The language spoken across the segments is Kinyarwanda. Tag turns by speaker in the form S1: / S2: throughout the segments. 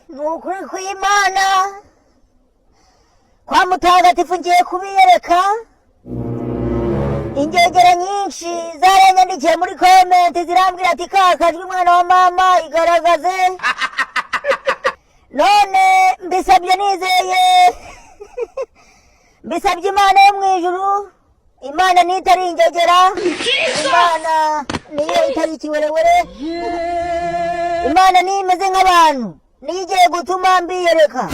S1: nukuri kw'Imana kwa mutagatifu ngiye kubiyereka. Ingegera nyinshi zaranyandikiye muri comment zirambwira ati kakajwe umwana wa mama igaragaze. None mbisabye nizeye mbisabye Imana yo mwijuru. Imana nitari ingegera, Imana niyo itari ikiwerewere, Imana niyo imeze nk'abantu, niyo igiye gutuma mbiyereka.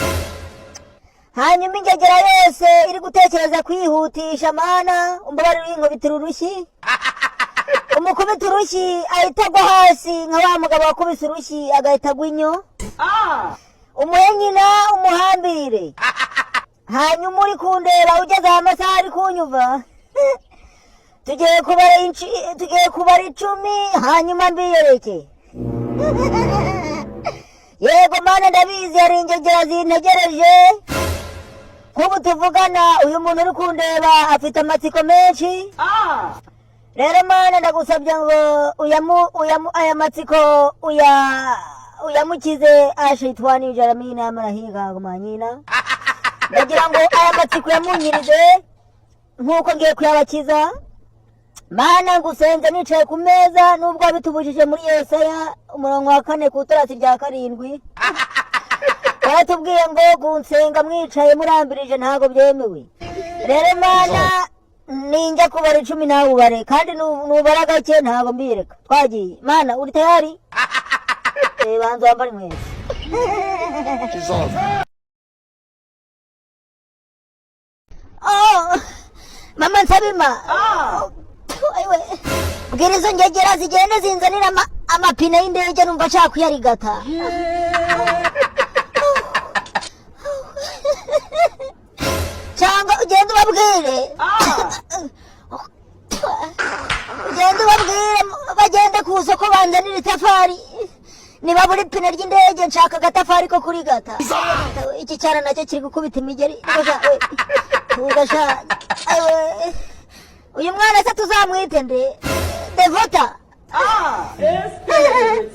S1: Hanyuma ingegera yose iri gutekereza kwihutisha Mana umbabarire inkubitira urushyi. Umukubita urushyi ahita agwa hasi nka wa mugabo wakubise urushyi agahita agwa inyo. Umuhe nyina umuhambire. Hanyuma uri kundeba ugeze amasaha ari kunyuva. Tugiye kubara 10 hanyuma mbiyereke. Yego Mana ndabizi hari ingegera zintegereje. Kubu tuvugana uyu muntu uri kundeba afite amatsiko menshi. Rero Mana ndagusabye ngo aya matsiko uyamukize ashitwani Jeremina amarahiga gumanyina. Ndagira ngo aya matsiko yamunyirize nkuko ngiye kuyabakiza. Mana ngusenze nicaye ku meza nubwo bitubujije muri Yesaya umurongo wa 4 ku itarasi rya 7. Baratubwiye ngo gunsenga mwicaye murambirije ntago byemewe. Rero Mana ninjya kubara 10 nawe ubare kandi nubara gake ntago mbireka. Twagiye. Mana uri tayari? Banzo wambari mwese. Mama Nsabima. Aiwe. Bwirizo ngegera zigende zinzanira amapine y'indege numva nshaka kuyarigata. Cyangwa ugende ubabwire. Ugende ubabwire bagende ku isoko banzanira itafari. Niba buri pine ry'indege nshaka agatafari ko kurigata. Iki cyana nacyo kiri gukubita imigeri. Tugasha. Aiwe. Uyu mwana se tuzamwite nde? Devota.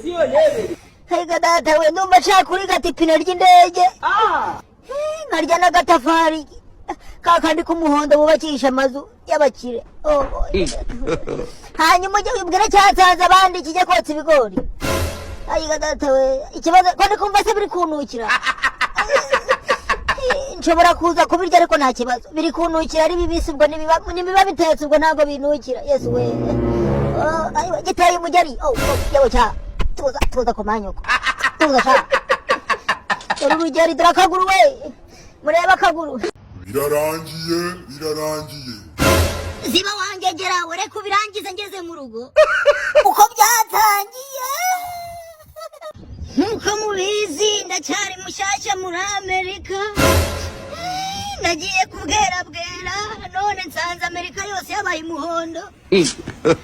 S1: Sio lebe. Higa data we ndumva nshaka kurigata ipine ry'indege. Nkarya n'agatafari kakandi k'umuhondo bubakisha amazu y'abakire. Hanyuma ujye wibwira cyatsaza abandi kijye kotsa ibigori. Ayiga data we ikibazo ko ndi kumva se biri kunukira. Nshobora kuza kubirya ariko nta kibazo. Biri kunukira ari bibisi ubwo nibiba bitetse ubwo ntago binukira. Yesu we. Ayiwa gitaye umugeri. Yewe cha. Tuza komanyoko. Tuza cha. Urugeri drakaguru we. Mureba akaguru.
S2: Birarangiye.
S1: Ziba wangegera ure kubirangiza ngeze mu rugo. Uko byatangiye. Nkuko mubizi ndacyari mushyashya muri Amerika. Nagiye kubwera none nsanze Amerika yose yabaye umuhondo.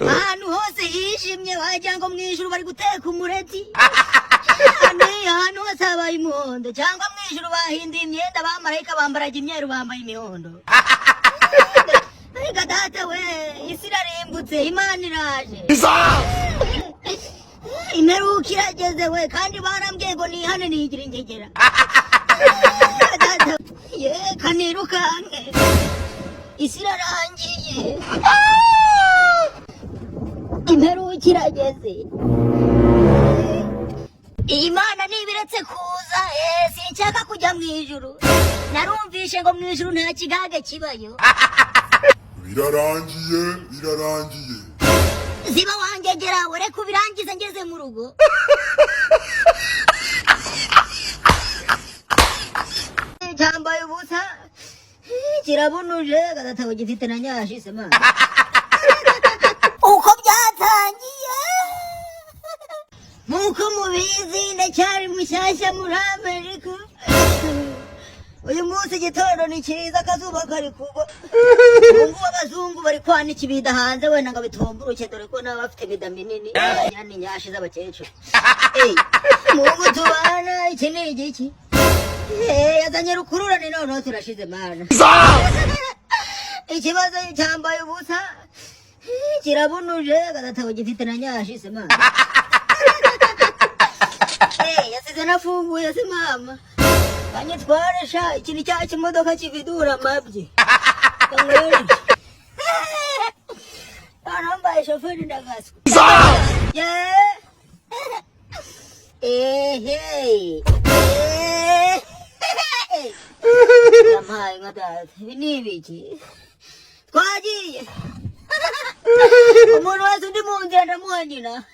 S1: Ahantu hose hishimye wagira ngo mwijuru bari guteka umureti. Ahantu hose habaye umuhondo cyangwa mwijuru bahinduye imyenda abamarayika bambaraga imyeru bambaye imihondo. Ariko data we isi irarimbutse Imana iraje. Imperuka irageze we kandi barambwiye ngo nihane nigira ingegera. Ye kanirukanke isi irarangiye. Imperuka irageze. Imana nibiretse kuza sinshaka kujya mu ijuru. Narumvishe ngo mu ijuru nta kigage kibayo.
S2: Birarangiye.
S1: Ziba wangegera ure kubirangiza ngeze mu rugo. Cyambaye ubusa kirabunuje gatatawe gifite na nyashi se Mana. Uko byatangiye. Nkuko mubizi ndacyari mushyashya muri Amerika. Uyu munsi igitondo ni cyiza akazuba kari kugwa. Ubu abazungu bari kwanika ibida hanze wenda ngo bitumburuke dore ko naba bafite ibida minini. Yani nyashi z'abakecuru. Mungu tubana iki ni igiki? Yazanye rukururane none turashize Mana. Ikibazo cyambaye ubusa kirabunuje gatatawe gifite na nyashi se Mana. yasize nafunguye se mama. Kanyitwara sha ikindi cya kimodoka kividura mabye. Kangweli. Anamba shoferi ndagasko. Yeah. Hey. Yamai ngata binibiki. Kwaji. Umuntu wese ndi mu ngenda muhanyina.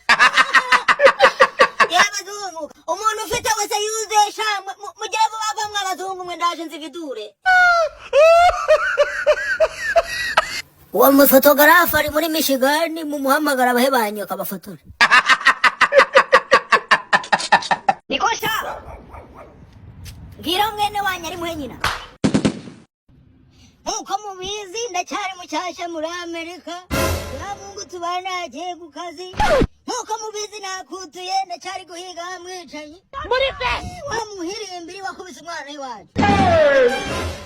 S1: Yabazungu, umuntu ufite wese yuzesha mujyevo bavamwe abazungu mwe ndaje nzividure. Uwo mufotogarafa ari muri Michigan mumuhamagara abahebanyi akabafotora. Nikosha. Ngira mwene wanyu ari muhenyina. Nkuko mubizi ndacyari mucyashya muri Amerika. Ya Mungu tubana agiye ku kazi. Nkuko mubizi nakutuye ndacyari guhiga hamwicanyi. Muri fe wamuhirimbiri wakubise umwana iwacu.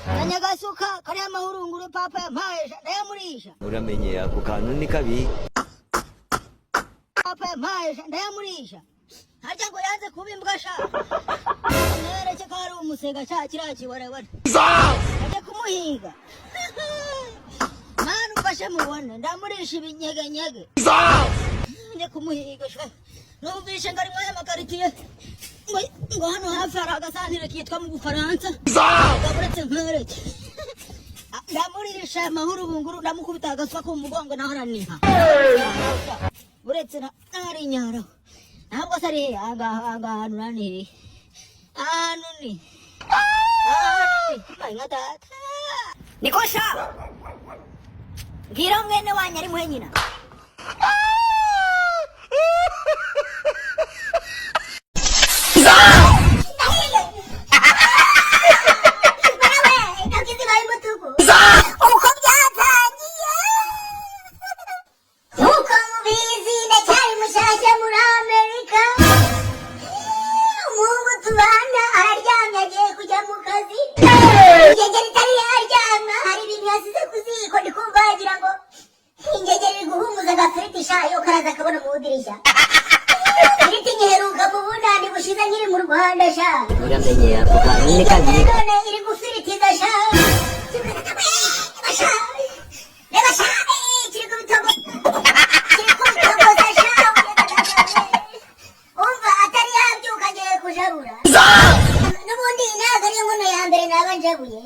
S1: Kanyagasuka kari amahurunguru papa yampaye ndayamurisha.
S3: Uramenye ako kantu ni kabi.
S1: Papa yampaye ndayamurisha. Harya ngo yanze kubimbwa sha. Nereke ko ari umusega cya kiraki wareware. Ajya kumuhiga. Manu ufashe mubone ndamurisha ibinyeganyege. Njye kumuhiga sha. Numvishe ngari mwe makaritiye. Ngo hano hafi hari agasantire kitwa mu Bufaransa. Gaburetse mpereke. Ndamurisha amahuru bunguru ndamukubita agaswa ko mu mugongo naho araniha. Buretse na ari nyaro. Ntabwo sari aga nani. Anuni. Mai ngatata. Nikosha. Ngira mwene wanyu ari muhenyina.
S3: Uramenye ako kantu ni kabi.
S1: Iri gufiritiza sha. Reba sha. Kiri kubitogo. Kiri kubitogo sha. Umva atari yabyuka ngiye kujabura. Nubundi ntago ari inkono ya mbere naba njabuye.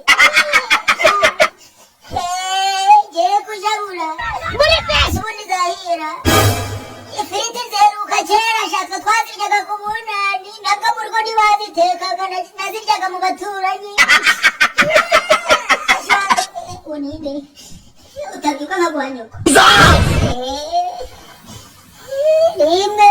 S1: Ngiye kujabura. Muri fesi ubundi zahira. Ifiriti zeruka kera shaka twaziryaga ku bunani. Nabwo mu rugo ntibazitekaga naziryaga mu baturanyi. Uninde utabyuka nkaguhanyuka. Rimwe